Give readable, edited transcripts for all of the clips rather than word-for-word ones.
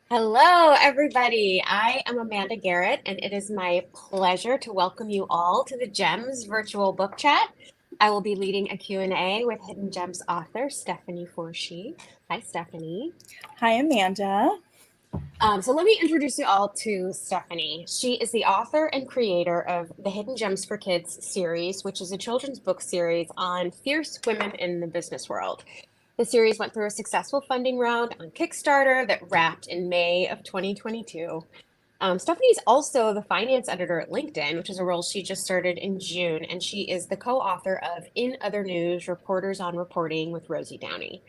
Hello, everybody. I am Amanda Gerut, and it is my pleasure to welcome you all to the GEMS virtual book chat. I will be leading a Q&A with Hidden Gems author Stephanie Forshee. Hi, Stephanie. Hi, Amanda. So let me introduce you all to Stephanie. She is the author and creator of the Hidden Gems for Kids series, which is a children's book series on fierce women in the business world. The series went through a successful funding round on Kickstarter that wrapped in May of 2022. Stephanie's also the finance editor at LinkedIn, which is a role she just started in June, and she is the co-author of In Other News, Reporters on Reporting with Rosie Downey.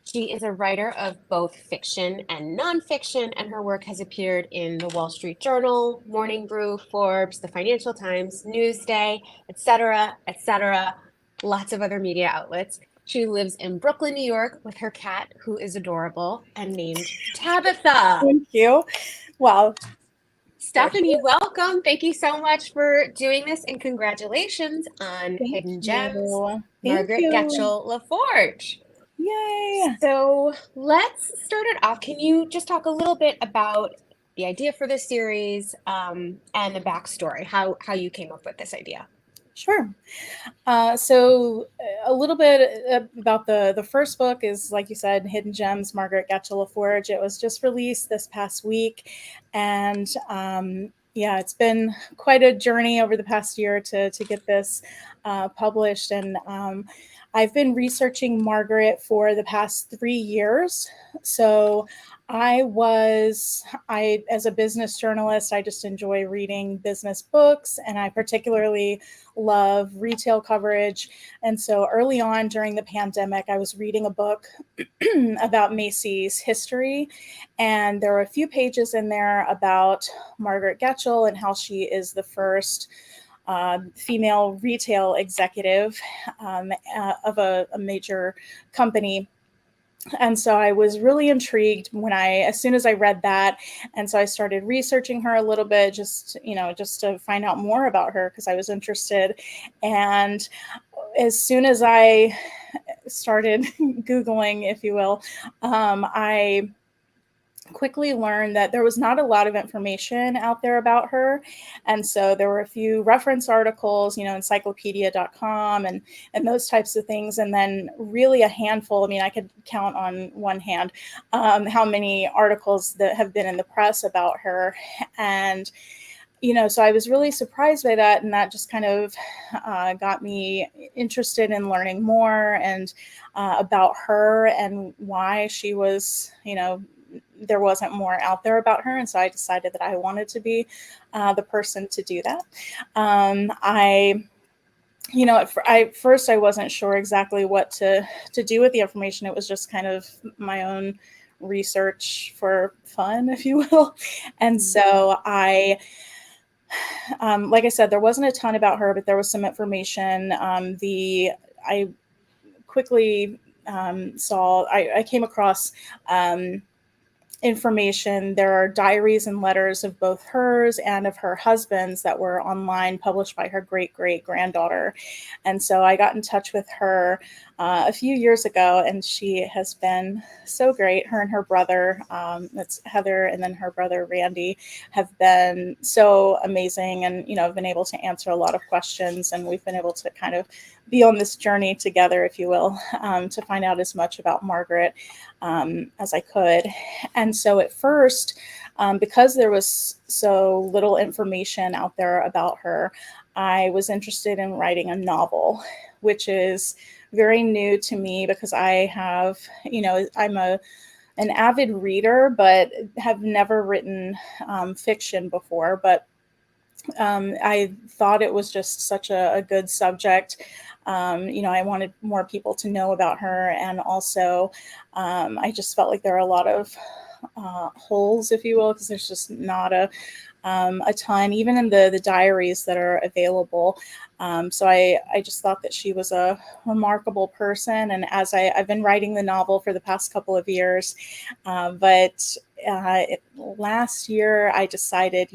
She is a writer of both fiction and nonfiction, and her work has appeared in the Wall Street Journal, Morning Brew, Forbes, the Financial Times, Newsday, etc., etc., lots of other media outlets. She lives in Brooklyn, New York, with her cat, who is adorable and named Tabitha. Thank you. Wow. Stephanie, welcome. Thank you so much for doing this, and congratulations on Thank Hidden Gems, you. Thank Margaret you. Getchell LaForge. Yay. So let's start it off. Can you just talk a little bit about the idea for this series, and the backstory, how you came up with this idea? Sure. A little bit about the first book is, like you said, Hidden Gems, Margaret Getchell LaForge. It was just released this past week. And yeah, it's been quite a journey over the past year to get this published. And I've been researching Margaret for the past 3 years. So as a business journalist, I just enjoy reading business books, and I particularly love retail coverage. And so early on during the pandemic, I was reading a book about Macy's history. And there were a few pages in there about Margaret Getchell and how she is the first female retail executive of a major company. And so I was really intrigued as soon as I read that. And so I started researching her a little bit, just to find out more about her because I was interested. And as soon as I started Googling, if you will, I quickly learned that there was not a lot of information out there about her. And so there were a few reference articles, encyclopedia.com and those types of things. And then really a handful, I mean, I could count on one hand how many articles that have been in the press about her. And so I was really surprised by that, and that just kind of got me interested in learning more and about her and why she was, there wasn't more out there about her. And so I decided that I wanted to be the person to do that. At first I wasn't sure exactly what to do with the information. It was just kind of my own research for fun, if you will. And so like I said, there wasn't a ton about her, but there was some information. I quickly I came across information. There are diaries and letters of both hers and of her husband's that were online, published by her great great granddaughter. And so I got in touch with her a few years ago, and she has been so great. Her and her brother, that's Heather, and then her brother Randy, have been so amazing, and have been able to answer a lot of questions, and we've been able to kind of be on this journey together, if you will, to find out as much about Margaret as I could. And so at first, because there was so little information out there about her, I was interested in writing a novel, which is very new to me because I'm an avid reader, but have never written fiction before. But I thought it was just such a good subject. I wanted more people to know about her. And also, I just felt like there are a lot of holes, if you will, because there's just not a ton, even in the diaries that are available. So I just thought that she was a remarkable person. And as I've been writing the novel for the past couple of years, but last year I decided,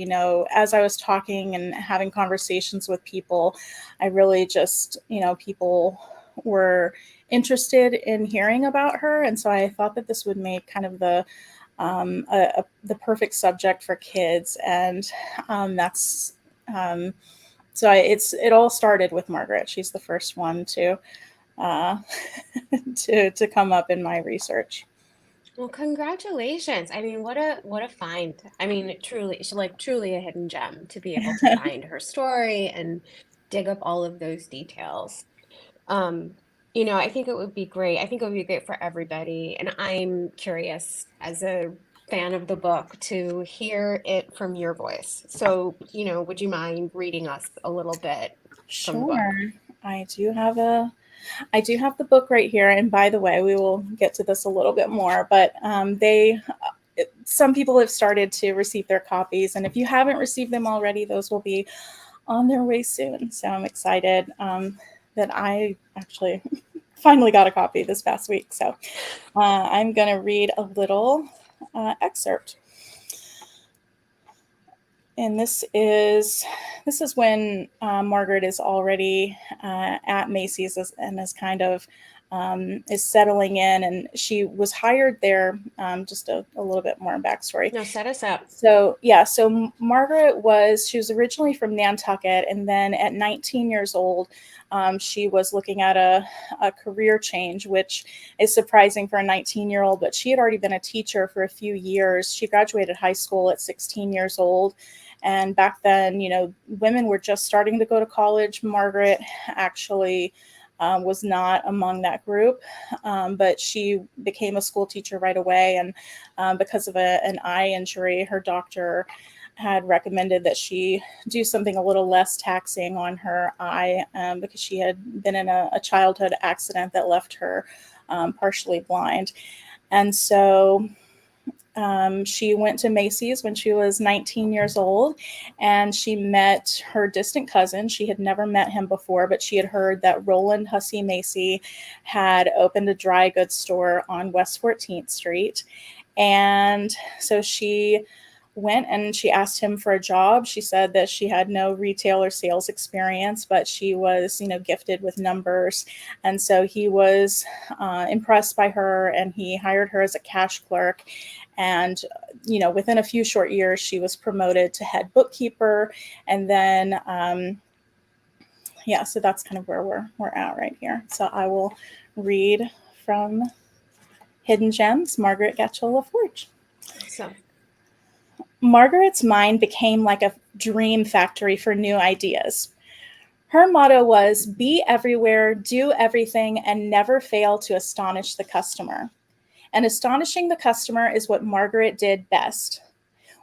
as I was talking and having conversations with people, I really just, people were interested in hearing about her. And so I thought that this would make kind of the the perfect subject for kids. And that's so it all started with Margaret. She's the first one to uh, to come up in my research. Well, congratulations. I mean, what a find. I mean, truly, she's like truly a hidden gem to be able to find her story and dig up all of those details. Um, I think it would be great. I think it would be great for everybody. And I'm curious as a fan of the book to hear it from your voice. So, would you mind reading us a little bit from the book? Sure. I do have a I do have the book right here. And by the way, we will get to this a little bit more, but some people have started to receive their copies. And if you haven't received them already, those will be on their way soon. So I'm excited that I actually finally got a copy this past week. So I'm going to read a little excerpt. And this is when Margaret is already at Macy's and is kind of is settling in, and she was hired there. Just a little bit more backstory. No, set us up. So Margaret she was originally from Nantucket, and then at 19 years old, she was looking at a career change, which is surprising for a 19-year-old, but she had already been a teacher for a few years. She graduated high school at 16 years old. And back then, women were just starting to go to college. Margaret actually was not among that group, but she became a school teacher right away. And because of an eye injury, her doctor had recommended that she do something a little less taxing on her eye, because she had been in a childhood accident that left her partially blind. And so she went to Macy's when she was 19 years old, and she met her distant cousin. She had never met him before, but she had heard that Roland Hussey Macy had opened a dry goods store on West 14th Street. And so she went and she asked him for a job. She said that she had no retail or sales experience, but she was, gifted with numbers. And so he was impressed by her, and he hired her as a cash clerk. And, within a few short years, she was promoted to head bookkeeper. And then, so that's kind of where we're at right here. So I will read from Hidden Gems, Margaret Getchell LaForge. Awesome. Margaret's mind became like a dream factory for new ideas. Her motto was, be everywhere, do everything, and never fail to astonish the customer. And astonishing the customer is what Margaret did best.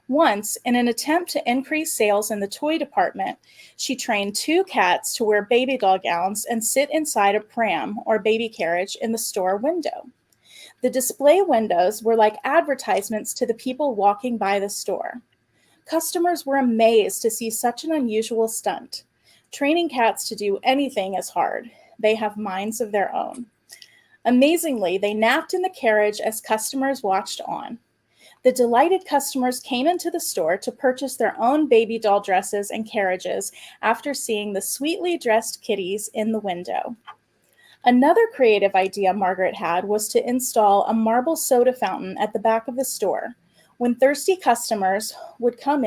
Once, in an attempt to increase sales in the toy department, she trained 2 cats to wear baby doll gowns and sit inside a pram or baby carriage in the store window. The display windows were like advertisements to the people walking by the store. Customers were amazed to see such an unusual stunt. Training cats to do anything is hard. They have minds of their own. Amazingly, they napped in the carriage as customers watched on. The delighted customers came into the store to purchase their own baby doll dresses and carriages after seeing the sweetly dressed kitties in the window. Another creative idea Margaret had was to install a marble soda fountain at the back of the store. When thirsty customers would come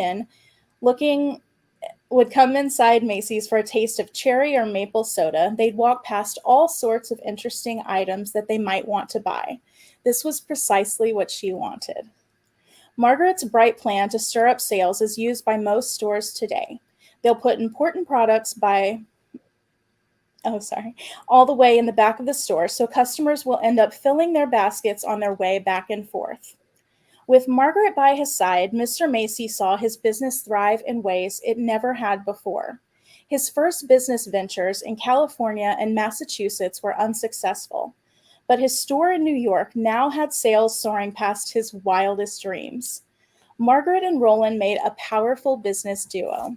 inside Macy's for a taste of cherry or maple soda, they'd walk past all sorts of interesting items that they might want to buy. This was precisely what she wanted. Margaret's bright plan to stir up sales is used by most stores today. They'll put important products all the way in the back of the store, so customers will end up filling their baskets on their way back and forth. With Margaret by his side, Mr. Macy saw his business thrive in ways it never had before. His first business ventures in California and Massachusetts were unsuccessful, but his store in New York now had sales soaring past his wildest dreams. Margaret and Roland made a powerful business duo.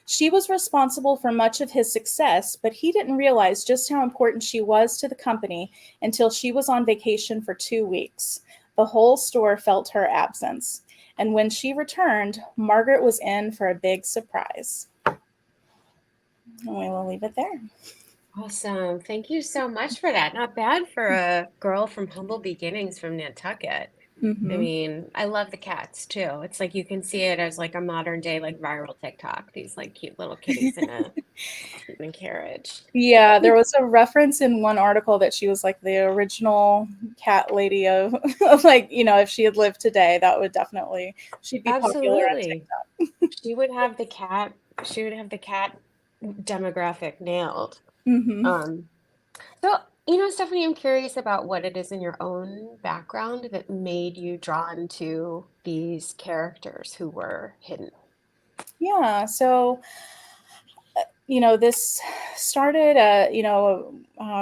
She was responsible for much of his success, but he didn't realize just how important she was to the company until she was on vacation for 2 weeks. The whole store felt her absence. And when she returned, Margaret was in for a big surprise. And we will leave it there. Awesome. Thank you so much for that. Not bad for a girl from humble beginnings from Nantucket. I Hmm. mean, I love the cats too. It's like you can see it as like a modern day like viral TikTok. These like cute little kitties in a carriage. Yeah, there was a reference in one article that she was like the original cat lady of, of like, if she had lived today, that would definitely, she'd be popular on Absolutely. TikTok. She would have the cat, she would have the cat demographic nailed. Hmm. Um, so, Stephanie, I'm curious about what it is in your own background that made you drawn to these characters who were hidden. Yeah, so this started,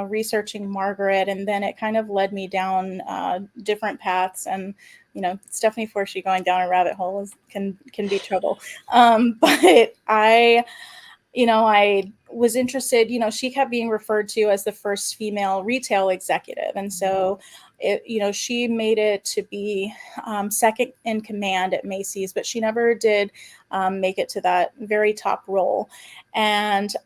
researching Margaret, and then it kind of led me down different paths. And Stephanie Forshee going down a rabbit hole can be trouble. But I was interested. She kept being referred to as the first female retail executive, and so she made it to be second in command at Macy's, but she never did make it to that very top role. And so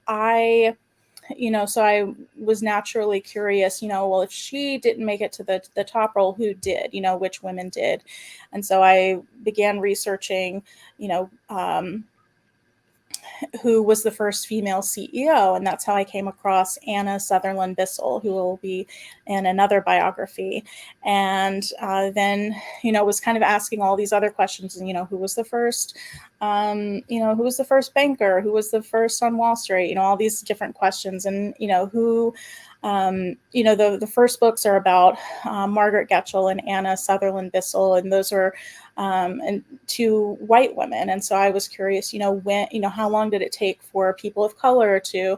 I was naturally curious, well, if she didn't make it to the top role, who did, which women did. And so I began researching, you know, um, who was the first female CEO. And that's how I came across Anna Sutherland Bissell, who will be in another biography. And then, was kind of asking all these other questions. And, who was the first, who was the first banker? Who was the first on Wall Street? All these different questions. And, who, the first books are about Margaret Getchell and Anna Sutherland Bissell, and those are and two white women. And so I was curious, when, how long did it take for people of color to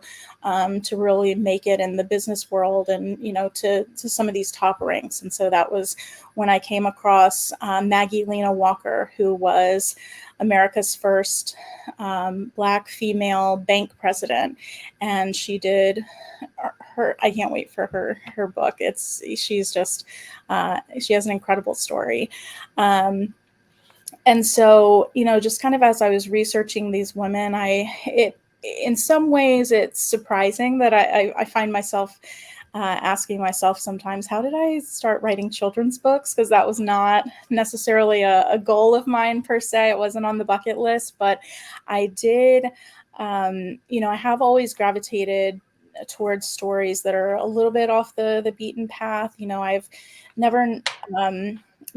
really make it in the business world, and to some of these top ranks. And so that was when I came across Maggie Lena Walker, who was America's first Black female bank president, and she did her. I can't wait for her book. She's just she has an incredible story. And so, just kind of as I was researching these women, in some ways it's surprising that I find myself asking myself sometimes, how did I start writing children's books? Because that was not necessarily a goal of mine per se. It wasn't on the bucket list, but I did. I have always gravitated towards stories that are a little bit off the beaten path. I've never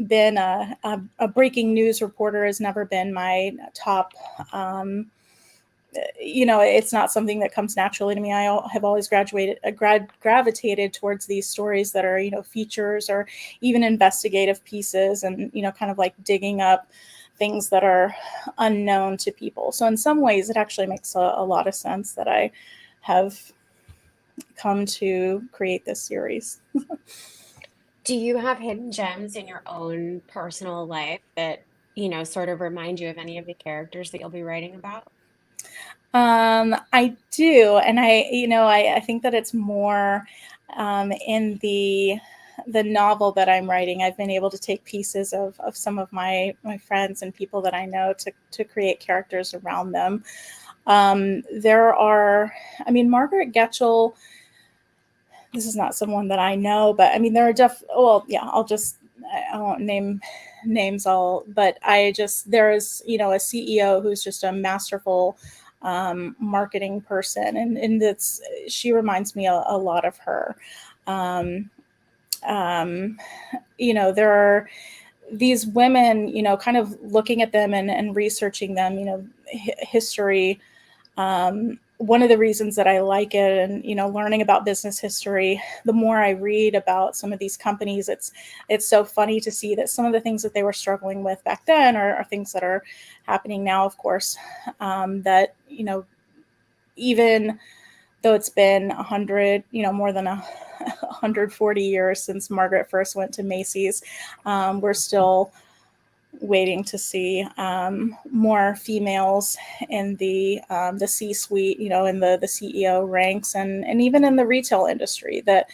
been a breaking news reporter, has never been my top. It's not something that comes naturally to me. I have always gravitated towards these stories that are, features or even investigative pieces, and, kind of like digging up things that are unknown to people. So in some ways, it actually makes a lot of sense that I have come to create this series. Do you have hidden gems in your own personal life that, sort of remind you of any of the characters that you'll be writing about? I do, and I think that it's more in the novel that I'm writing. I've been able to take pieces of some of my friends and people that I know to create characters around them. There are, Margaret Getchell. This is not someone that I know, but there are well, yeah, I won't name names all, but there's, a CEO who's just a masterful marketing person. And she reminds me a lot of her. Um, um, there are these women, kind of looking at them and researching them, history. One of the reasons that I like it, and learning about business history, the more I read about some of these companies, it's so funny to see that some of the things that they were struggling with back then are things that are happening now, of course. That even though it's been 100, more than 140 years since Margaret first went to Macy's, we're still waiting to see more females in the C-suite, in the CEO ranks, and even in the retail industry. That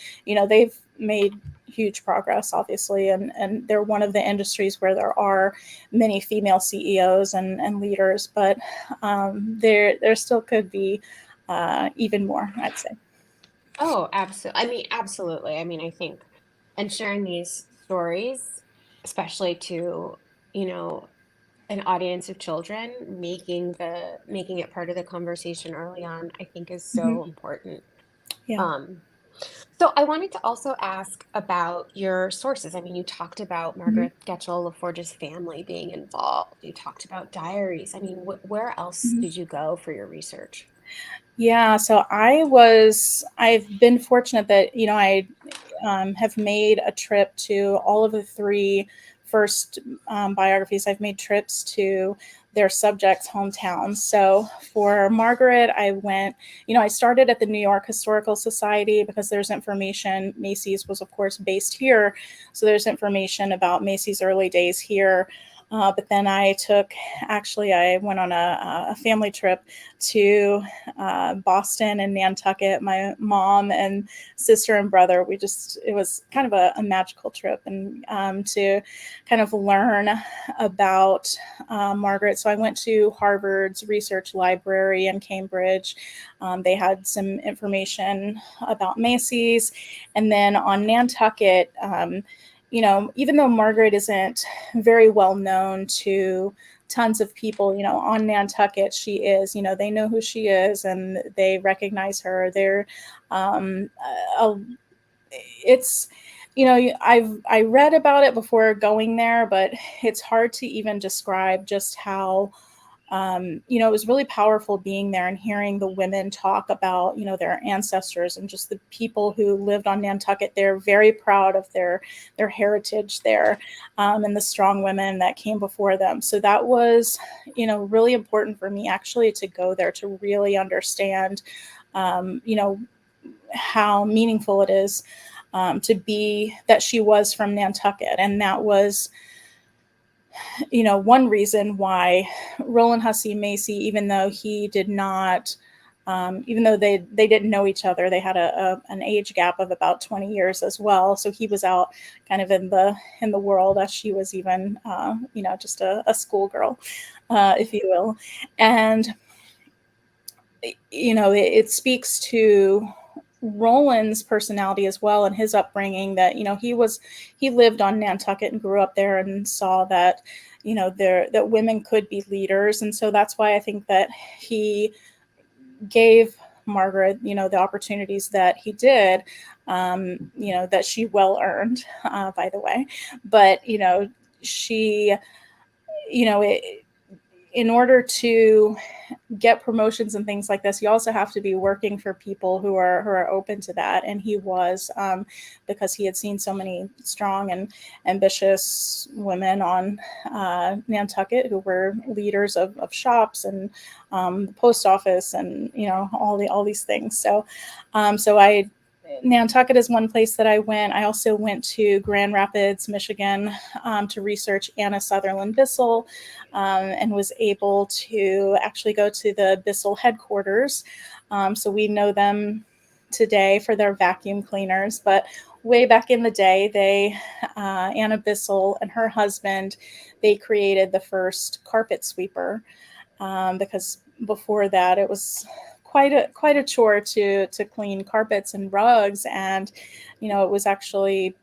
they've made huge progress, obviously, and they're one of the industries where there are many female CEOs and leaders, but there still could be even more, I'd say. Oh, absolutely. I mean, absolutely. I mean, I think, and sharing these stories. especially to, you know, an audience of children, making it part of the conversation early on, I think is Hmm. so important. Yeah. Um, so I wanted to also ask about your sources. I mean, you talked about Hmm. Margaret Getchell LaForge's family being involved. You talked about diaries. I mean, where else Hmm. did you go for your research? Yeah, so I've been fortunate that, I have made a trip to all of the three first biographies. I've made trips to their subjects' hometowns. So for Margaret, I started at the New York Historical Society because there's information. Macy's was, of course, based here. So there's information about Macy's early days here. But then I went on a family trip to Boston and Nantucket. My mom and sister and brother, it was kind of a magical trip, and to kind of learn about Margaret. So I went to Harvard's research library in Cambridge. They had some information about Macy's. And then on Nantucket, even though Margaret isn't very well known to tons of people, on Nantucket, she is, they know who she is and they recognize her. Um, uh, it's, I read about it before going there, but it's hard to even describe just how, it was really powerful being there and hearing the women talk about, their ancestors and just the people who lived on Nantucket. They're very proud of their heritage there, and the strong women that came before them. So that was, really important for me actually to go there to really understand, how meaningful it is, to be that she was from Nantucket. And that was, one reason why Roland Hussey Macy, even though he did not, even though they didn't know each other, they had an age gap of about 20 years as well. So he was out kind of in the world as she was even, just a schoolgirl, if you will. And it speaks to Roland's personality as well and his upbringing, that he lived on Nantucket and grew up there and saw that that women could be leaders. And so that's why I think that he gave Margaret the opportunities that he did, that she well earned, by the way. But she it, in order to get promotions and things like this, you also have to be working for people who are open to that. And he was, because he had seen so many strong and ambitious women on Nantucket who were leaders of shops and the post office and all these things. So I Nantucket is one place that I went. I also went to Grand Rapids, Michigan, to research Anna Sutherland Bissell, and was able to actually go to the Bissell headquarters. So we know them today for their vacuum cleaners, but way back in the day, Anna Bissell and her husband, they created the first carpet sweeper, because before that it was quite a chore to clean carpets and rugs. And it was actually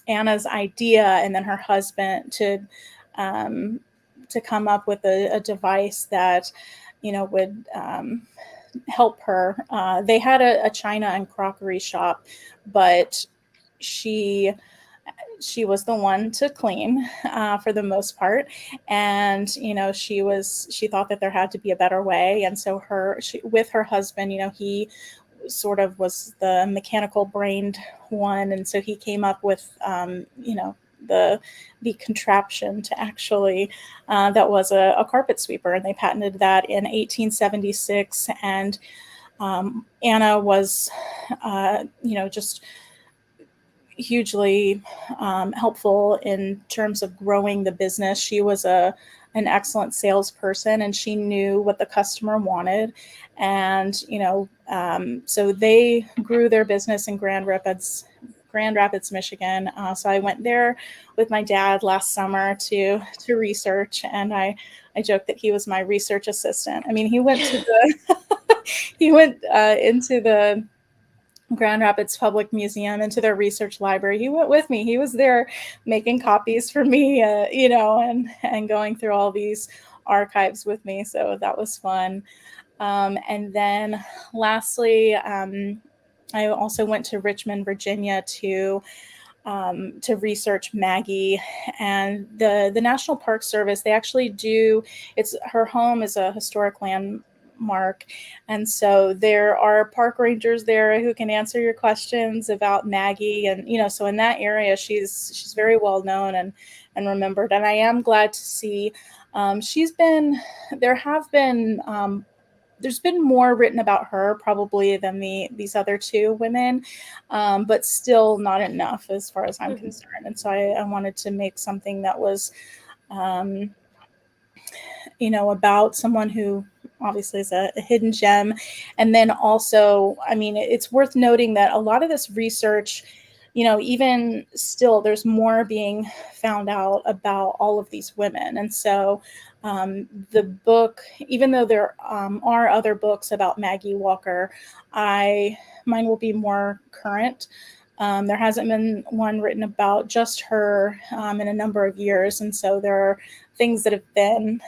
Anna's idea, and then her husband um, to come up with a device that would help her. They had a china and crockery shop, but she she was the one to clean, for the most part. And she thought that there had to be a better way. And so with her husband, he sort of was the mechanical brained one. And so he came up with, the contraption to actually, that was a carpet sweeper, and they patented that in 1876. And Anna was, just hugely helpful in terms of growing the business. She was an excellent salesperson, and she knew what the customer wanted. And so they grew their business in Grand Rapids, Michigan. So I went there with my dad last summer to research, and I joked that he was my research assistant. I mean, he went to the he went into Grand Rapids Public Museum into their research library. He went with me. He was there making copies for me, and going through all these archives with me. So that was fun. And then lastly, I also went to Richmond, Virginia to research Maggie and the National Park Service. They actually do. It's her home is a historic landmark, and so there are park rangers there who can answer your questions about Maggie. And so in that area, she's very well known and remembered. And I am glad to see she's been there have been there's been more written about her probably than these other two women, but still not enough as far as I'm concerned. And so I wanted to make something that was, um, about someone who obviously is a hidden gem. And then also, I mean, it's worth noting that a lot of this research, even still, there's more being found out about all of these women. And so the book, even though there are other books about Maggie Walker, mine will be more current. There hasn't been one written about just her in a number of years. And so there are things that have been,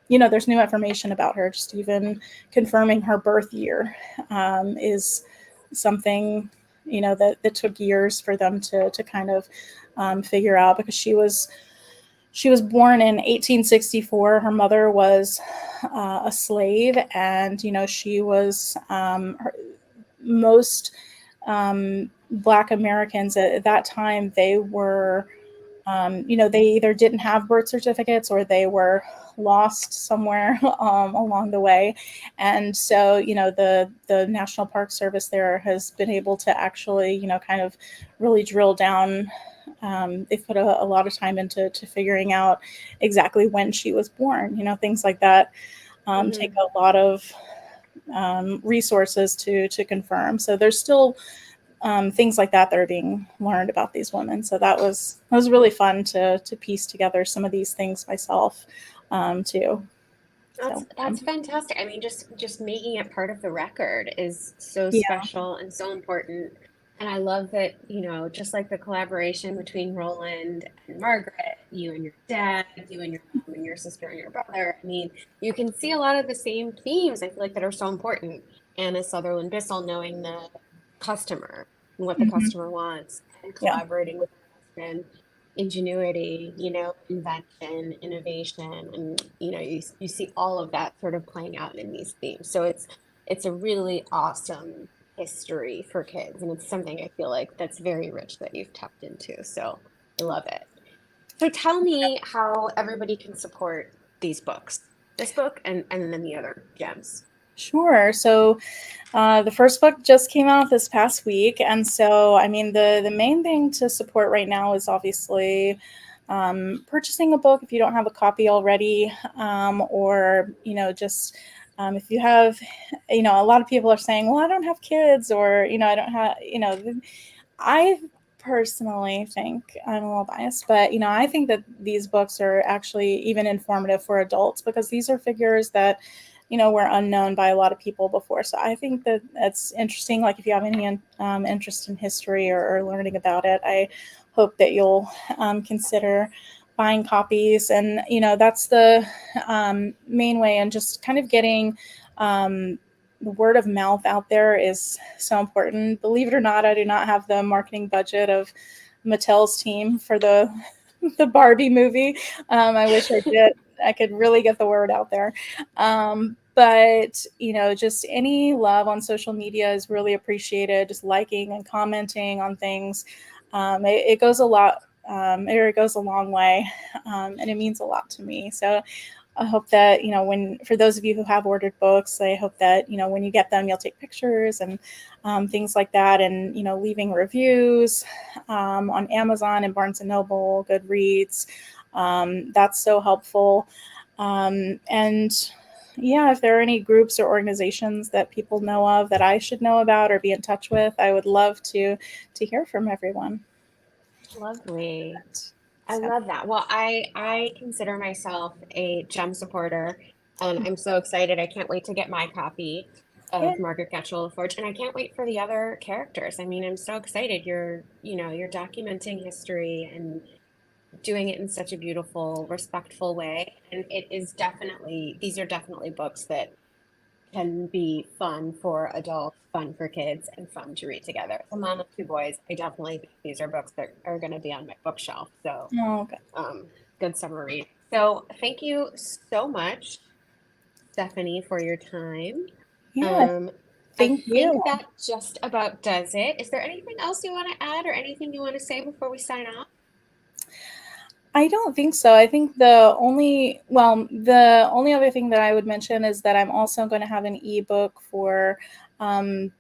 there's new information about her. Just even confirming her birth year is something, that took years for them to kind of figure out, because she was born in 1864. Her mother was a slave, and she was most Black Americans at that time, they were, they either didn't have birth certificates or they were lost somewhere along the way. And so, the National Park Service there has been able to actually, kind of really drill down. They've put a lot of time into figuring out exactly when she was born. Things like that take a lot of resources to confirm. So there's still things like that are being learned about these women. So that was really fun to piece together some of these things myself too. That's fantastic. I mean, just making it part of the record is so Yeah, special and so important. And I love that, just like the collaboration between Roland and Margaret, you and your dad, you and your mom and your sister and your brother. I mean, you can see a lot of the same themes, I feel like, that are so important. Anna Sutherland Bissell knowing the customer and what the hmm, customer wants and yeah, collaborating with her husband, ingenuity, invention, innovation, and you see all of that sort of playing out in these themes. So it's a really awesome history for kids, and it's something I feel like that's very rich that you've tapped into. So I love it. So tell me how everybody can support these books, this book and then the other gems. sure. So the first book just came out this past week, and so I mean the main thing to support right now is obviously purchasing a book if you don't have a copy already, or just if you have, a lot of people are saying, well, I don't have kids, or I don't have, I personally think, I'm a little biased, but I think that these books are actually even informative for adults, because these are figures that were unknown by a lot of people before. So I think that that's interesting. Like if you have any interest in history or learning about it, I hope that you'll consider buying copies. And that's the main way, and just kind of getting the word of mouth out there is so important. Believe it or not, I do not have the marketing budget of Mattel's team for the the Barbie movie. I wish I did. I could really get the word out there. But just any love on social media is really appreciated. Just liking and commenting on things, it goes a lot. It goes a long way, and it means a lot to me. So I hope that, when, for those of you who have ordered books, I hope that, when you get them, you'll take pictures and things like that. And, leaving reviews on Amazon and Barnes and Noble, Goodreads. That's so helpful. And yeah, if there are any groups or organizations that people know of that I should know about or be in touch with, I would love to hear from everyone. Lovely. I So, love that. Well, I consider myself a gem supporter, and I'm so excited. I can't wait to get my copy. Yeah. of Margaret Getchell LaForge, and I can't wait for the other characters. I mean, I'm so excited. You're documenting history and doing it in such a beautiful, respectful way. And these are definitely books that can be fun for adults, fun for kids, and fun to read together. As a mom of two boys, I definitely think these are books that are going to be on my bookshelf. So, Oh, okay. good summer read. So, thank you so much, Stephanie, for your time. Yeah. Um, I Thank you. think that just about does it. Is there anything else you want to add or anything you want to say before we sign off? I don't think so. I think the only other thing that I would mention is that I'm also going to have an ebook um,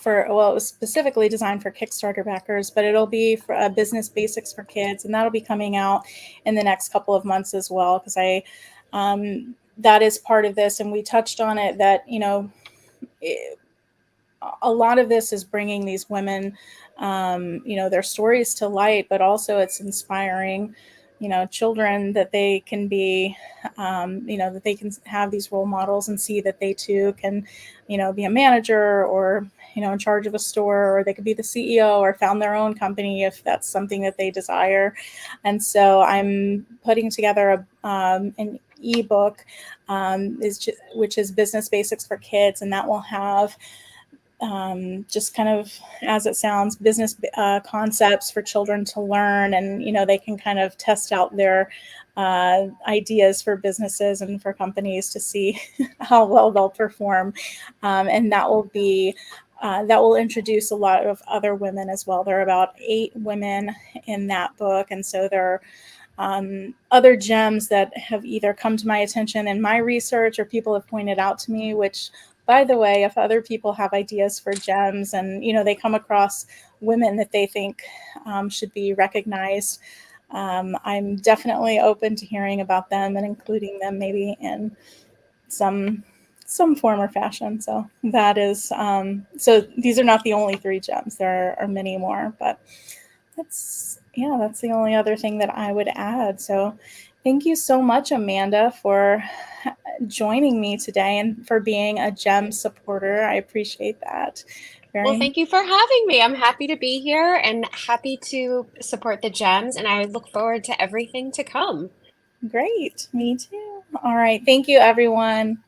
well, it was specifically designed for Kickstarter backers, but it'll be for business basics for kids, and that'll be coming out in the next couple of months as well. Because that is part of this, and we touched on it that a lot of this is bringing these women, their stories to light, but also it's inspiring, children that they can be, that they can have these role models and see that they too can, be a manager or, in charge of a store, or they could be the CEO or found their own company if that's something that they desire. And so I'm putting together an ebook, which is Business Basics for Kids, and that will have just kind of, as it sounds, business concepts for children to learn, and they can kind of test out their ideas for businesses and for companies to see how well they'll perform, and that will introduce a lot of other women as well. There are about 8 women in that book, and so there are other gems that have either come to my attention in my research or people have pointed out to me, which, by the way, if other people have ideas for gems and they come across women that they think should be recognized, I'm definitely open to hearing about them and including them maybe in some form or fashion. So that is so these are not the only 3 gems. There are many more, but that's the only other thing that I would add. So thank you so much, Amanda, for joining me today and for being a GEM supporter. I appreciate that Well, very thank you for having me. I'm happy to be here and happy to support the gems, and I look forward to everything to come. great. Me too. All right. Thank you, everyone.